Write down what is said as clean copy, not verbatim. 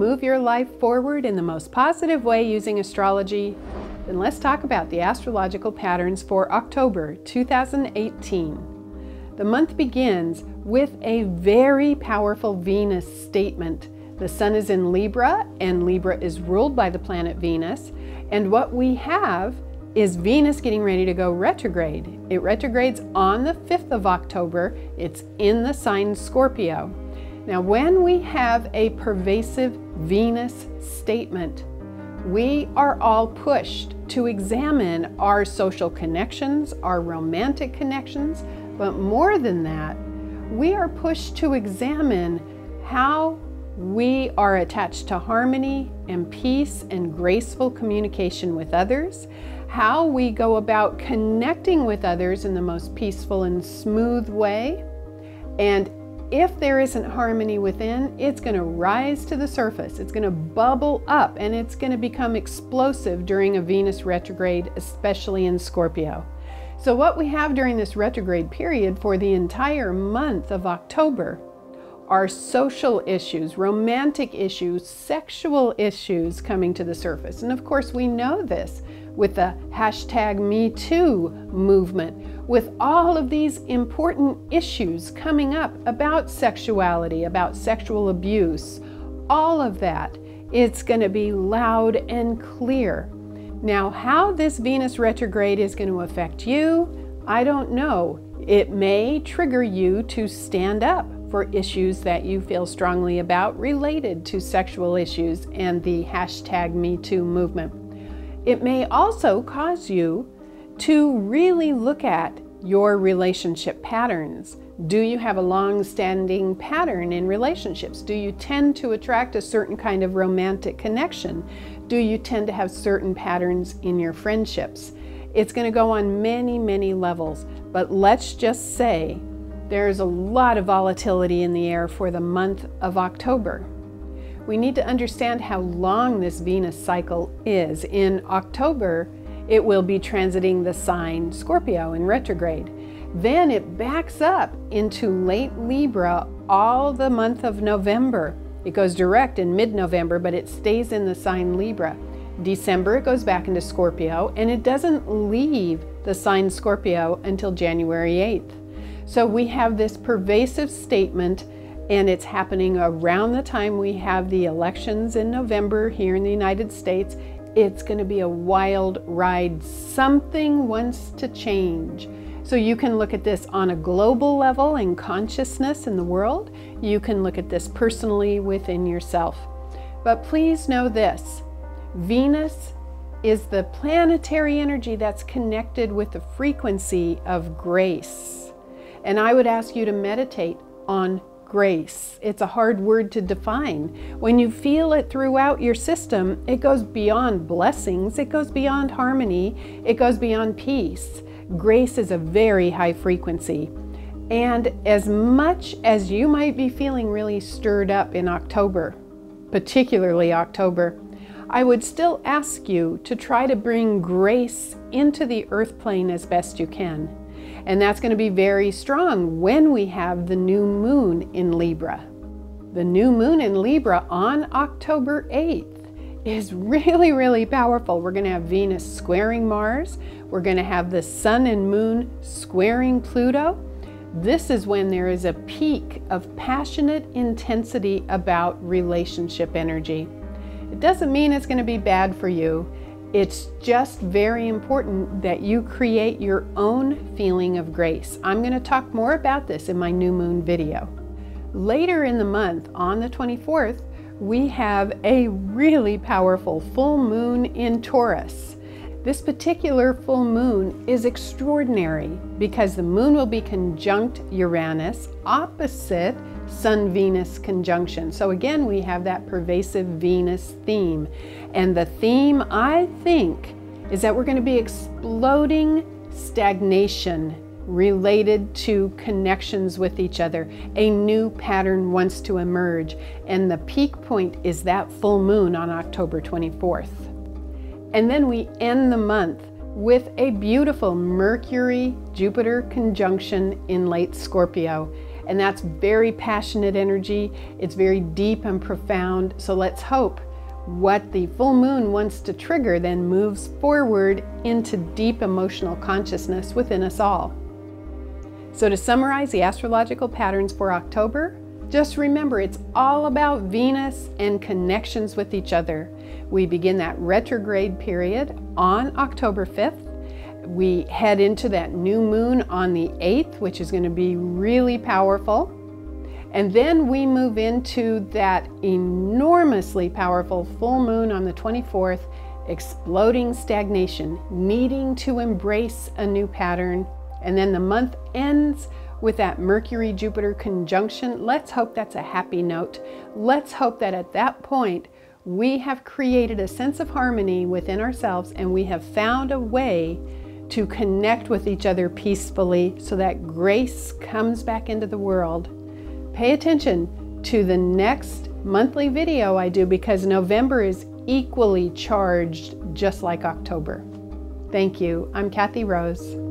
move your life forward in the most positive way using astrology? Then let's talk about the astrological patterns for October 2018. The month begins with a very powerful Venus statement. The sun is in Libra, and Libra is ruled by the planet Venus. And what we have is Venus getting ready to go retrograde. It retrogrades on the 5th of October. It's in the sign Scorpio. Now, when we have a pervasive Venus statement, we are all pushed to examine our social connections, our romantic connections, but more than that, we are pushed to examine how we are attached to harmony and peace and graceful communication with others, how we go about connecting with others in the most peaceful and smooth way. And if there isn't harmony within, it's going to rise to the surface. It's going to bubble up, and it's going to become explosive during a Venus retrograde, especially in Scorpio. So what we have during this retrograde period for the entire month of October are social issues, romantic issues, sexual issues coming to the surface. And of course, we know this with the #MeToo movement, with all of these important issues coming up about sexuality, about sexual abuse, all of that, it's going to be loud and clear. Now, how this Venus retrograde is going to affect you, I don't know. It may trigger you to stand up for issues that you feel strongly about related to sexual issues and the #MeToo movement. It may also cause you to really look at your relationship patterns. Do you have a long-standing pattern in relationships? Do you tend to attract a certain kind of romantic connection? Do you tend to have certain patterns in your friendships? It's going to go on many, many levels, but let's just say there's a lot of volatility in the air for the month of October. We need to understand how long this Venus cycle is. In October, it will be transiting the sign Scorpio in retrograde. Then it backs up into late Libra all the month of November. It goes direct in mid-November, but it stays in the sign Libra. December, it goes back into Scorpio, and it doesn't leave the sign Scorpio until January 8th. So we have this pervasive statement, and it's happening around the time we have the elections in November here in the United States. It's going to be a wild ride. Something wants to change. So you can look at this on a global level in consciousness in the world. You can look at this personally within yourself. But please know this: Venus is the planetary energy that's connected with the frequency of grace. And I would ask you to meditate on grace. It's a hard word to define. When you feel it throughout your system, it goes beyond blessings, it goes beyond harmony, it goes beyond peace. Grace is a very high frequency. And as much as you might be feeling really stirred up in October, particularly October, I would still ask you to try to bring grace into the earth plane as best you can. And that's going to be very strong when we have the new moon in Libra. The new moon in Libra on October 8th is really, really powerful. We're going to have Venus squaring Mars. We're going to have the sun and moon squaring Pluto. This is when there is a peak of passionate intensity about relationship energy. It doesn't mean it's going to be bad for you. It's just very important that you create your own feeling of grace. I'm going to talk more about this in my new moon video. Later in the month, on the 24th, we have a really powerful full moon in Taurus. This particular full moon is extraordinary because the moon will be conjunct Uranus, opposite Sun-Venus conjunction. So again, we have that pervasive Venus theme. And the theme, I think, is that we're going to be exploding stagnation related to connections with each other. A new pattern wants to emerge. And the peak point is that full moon on October 24th. And then we end the month with a beautiful Mercury-Jupiter conjunction in late Scorpio. And that's very passionate energy. It's very deep and profound. So let's hope what the full moon wants to trigger then moves forward into deep emotional consciousness within us all. So to summarize the astrological patterns for October, just remember it's all about Venus and connections with each other. We begin that retrograde period on October 5th. We head into that new moon on the 8th, which is going to be really powerful. And then we move into that enormously powerful full moon on the 24th, exploding stagnation, needing to embrace a new pattern. And then the month ends with that Mercury-Jupiter conjunction. Let's hope that's a happy note. Let's hope that at that point, we have created a sense of harmony within ourselves and we have found a way to connect with each other peacefully so that grace comes back into the world. Pay attention to the next monthly video I do because November is equally charged just like October. Thank you. I'm Kathy Rose.